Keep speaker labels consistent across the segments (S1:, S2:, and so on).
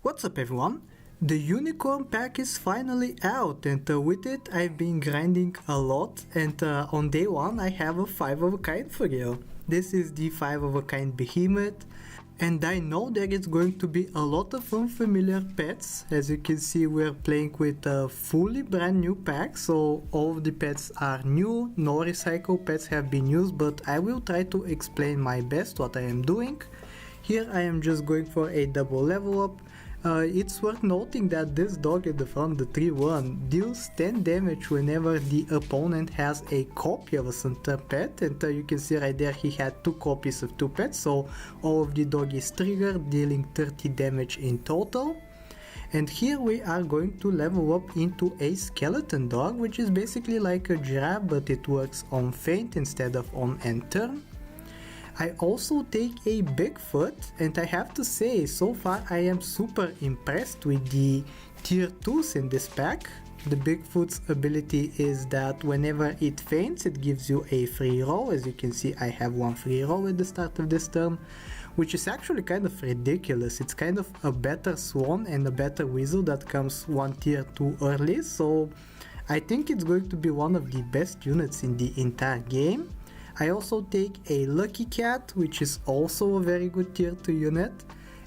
S1: What's up everyone? The unicorn pack is finally out, and with it I've been grinding a lot, and on day 1 I have a 5 of a kind for you. This is the 5 of a kind Behemoth, and I know there is going to be a lot of unfamiliar pets. As you can see, we're playing with a fully brand new pack, so all of the pets are new, no recycle pets have been used, but I will try to explain my best what I am doing. Here I am just going for a double level up. It's worth noting that this dog at the front, the 3-1, deals 10 damage whenever the opponent has a copy of a center pet, and you can see right there he had 2 copies of 2 pets, so all of the dog is triggered, dealing 30 damage in total. And here we are going to level up into a skeleton dog, which is basically like a giraffe, but it works on feint instead of on end turn. I also take a Bigfoot, and I have to say, so far I am super impressed with the tier 2s in this pack. The Bigfoot's ability is that whenever it feints, it gives you a free roll. As you can see, I have 1 free roll at the start of this turn, which is actually kind of ridiculous. It's kind of a better Swan and a better Weasel that comes 1 tier 2 early, so I think it's going to be one of the best units in the entire game. I also take a Lucky Cat, which is also a very good tier 2 unit.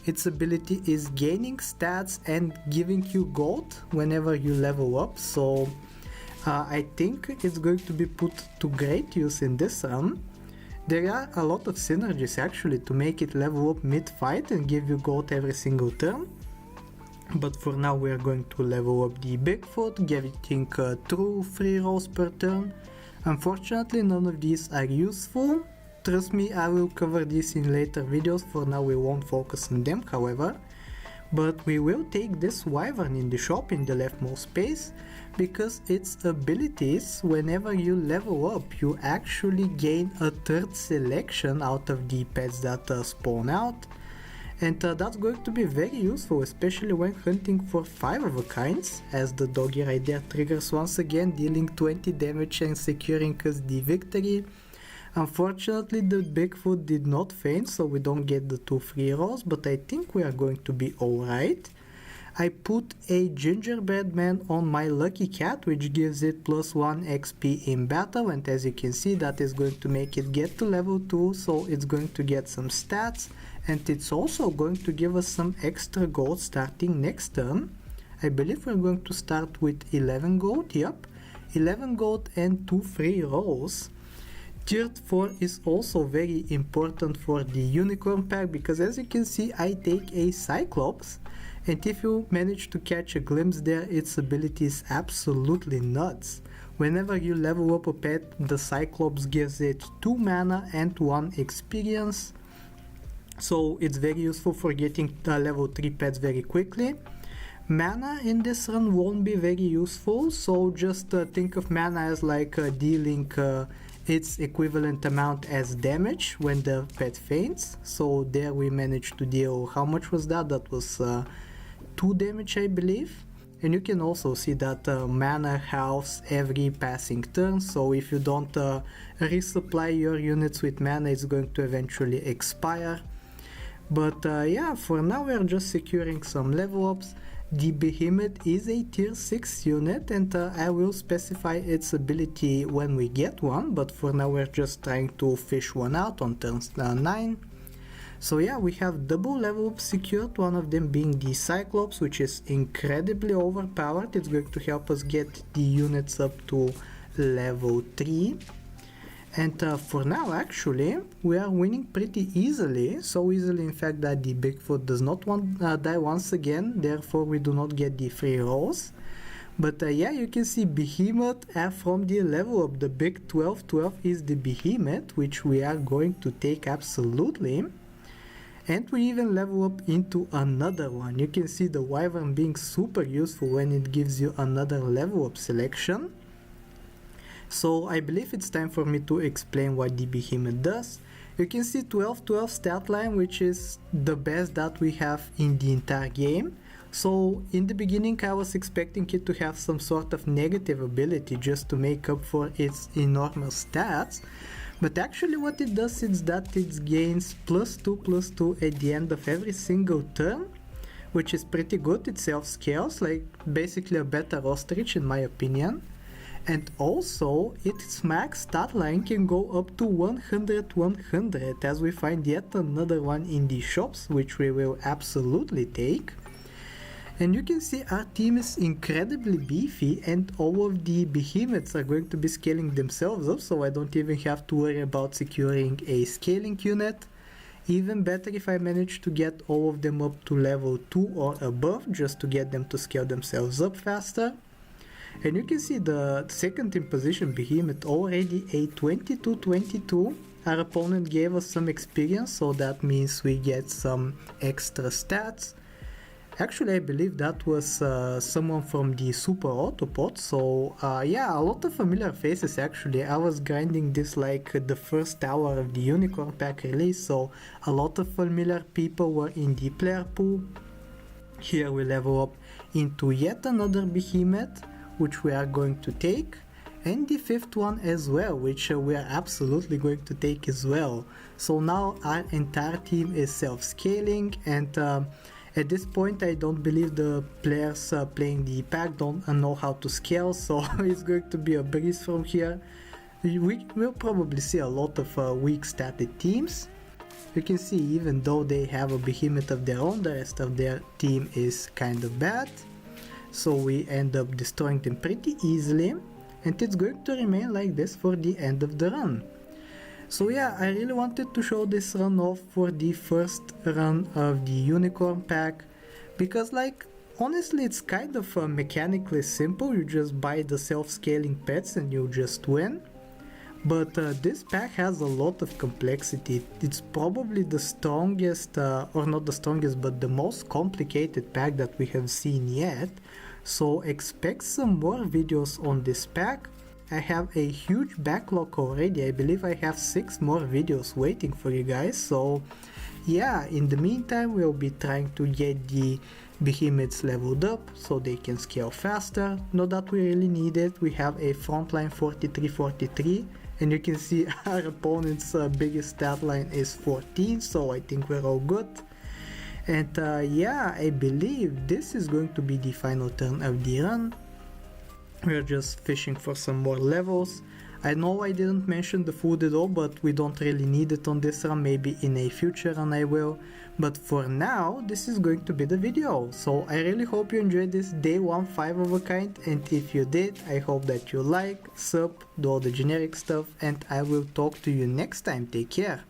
S1: Its ability is gaining stats and giving you gold whenever you level up, so I think it's going to be put to great use in this run. There are a lot of synergies actually to make it level up mid-fight and give you gold every single turn. But for now we are going to level up the Bigfoot, getting 2 free rolls per turn. Unfortunately, none of these are useful. Trust me, I will cover this in later videos. For now we won't focus on them, however. But we will take this Wyvern in the shop in the leftmost space, because its abilities, whenever you level up, you actually gain a 3rd selection out of the pets that spawn out. And that's going to be very useful, especially when hunting for 5 of a kinds, as the doggy right there triggers once again, dealing 20 damage and securing us the victory. Unfortunately, the Bigfoot did not feint, so we don't get the 2 free rolls, but I think we are going to be alright. I put a gingerbread man on my Lucky Cat, which gives it +1 XP in battle, and as you can see, that is going to make it get to level 2, so it's going to get some stats, and it's also going to give us some extra gold starting next turn. I believe we're going to start with 11 gold, yep, 11 gold and 2 free rolls. Tier 4 is also very important for the unicorn pack, because as you can see, I take a Cyclops, and if you manage to catch a glimpse there, its ability is absolutely nuts. Whenever you level up a pet, the Cyclops gives it 2 mana and 1 experience, so it's very useful for getting level 3 pets very quickly. Mana in this run won't be very useful, so just think of mana as like dealing its equivalent amount as damage when the pet faints. So there we managed to deal, how much was that? That was 2 damage, I believe. And you can also see that mana halves every passing turn, so if you don't resupply your units with mana, it's going to eventually expire. But yeah, for now we are just securing some level ups. The Behemoth is a tier 6 unit, and I will specify its ability when we get one, but for now we're just trying to fish one out on turn 9. So yeah, we have double level ups secured, one of them being the Cyclops, which is incredibly overpowered. It's going to help us get the units up to level 3. And for now, actually, we are winning pretty easily, so easily in fact that the Bigfoot does not die once again, therefore we do not get the free rolls. But yeah, you can see Behemoth from the level up, the big 12-12 is the Behemoth, which we are going to take absolutely. And we even level up into another one. You can see the Wyvern being super useful when it gives you another level up selection. So I believe it's time for me to explain what the Behemoth does. You can see 12-12 stat line, which is the best that we have in the entire game. So in the beginning I was expecting it to have some sort of negative ability just to make up for its enormous stats. But actually what it does is that it gains +2/+2 at the end of every single turn which is pretty good. It self-scales, like basically a better ostrich in my opinion. And also its max stat line can go up to 100 as we find yet another one in the shops, which we will absolutely take. And you can see our team is incredibly beefy, and all of the behemoths are going to be scaling themselves up, so I don't even have to worry about securing a scaling unit. Even better if I manage to get all of them up to level 2 or above, just to get them to scale themselves up faster. And you can see the second in position behemoth already a 22-22. Our opponent gave us some experience, so that means we get some extra stats. Actually, I believe that was someone from the Super Autopod, so yeah, a lot of familiar faces actually. I was grinding this like the first hour of the Unicorn Pack release, so a lot of familiar people were in the player pool. Here we level up into yet another Behemoth, which we are going to take, and the fifth one as well, which we are absolutely going to take as well. So now our entire team is self-scaling, and at this point I don't believe the players playing the pack don't know how to scale, so it's going to be a breeze from here. We will probably see a lot of weak statted teams. You can see even though they have a behemoth of their own, the rest of their team is kind of bad. So we end up destroying them pretty easily, and it's going to remain like this for the end of the run. So yeah, I really wanted to show this run off for the first run of the Unicorn Pack, because like honestly it's kind of mechanically simple. You just buy the self-scaling pets and you just win. But this pack has a lot of complexity. It's probably the strongest, or not the strongest, but the most complicated pack that we have seen yet. So expect some more videos on this pack. I have a huge backlog already. I believe I have 6 more videos waiting for you guys. So yeah, in the meantime we'll be trying to get the behemoths leveled up so they can scale faster. Not that we really need it. We have a frontline 43-43, and you can see our opponent's biggest stat line is 14, so I think we're all good. And yeah, I believe this is going to be the final turn of the run. We're just fishing for some more levels. I know I didn't mention the food at all, but we don't really need it on this run. Maybe in a future run I will. But for now, this is going to be the video. So I really hope you enjoyed this day 1 5 of a kind. And if you did, I hope that you like, sub, do all the generic stuff. And I will talk to you next time. Take care.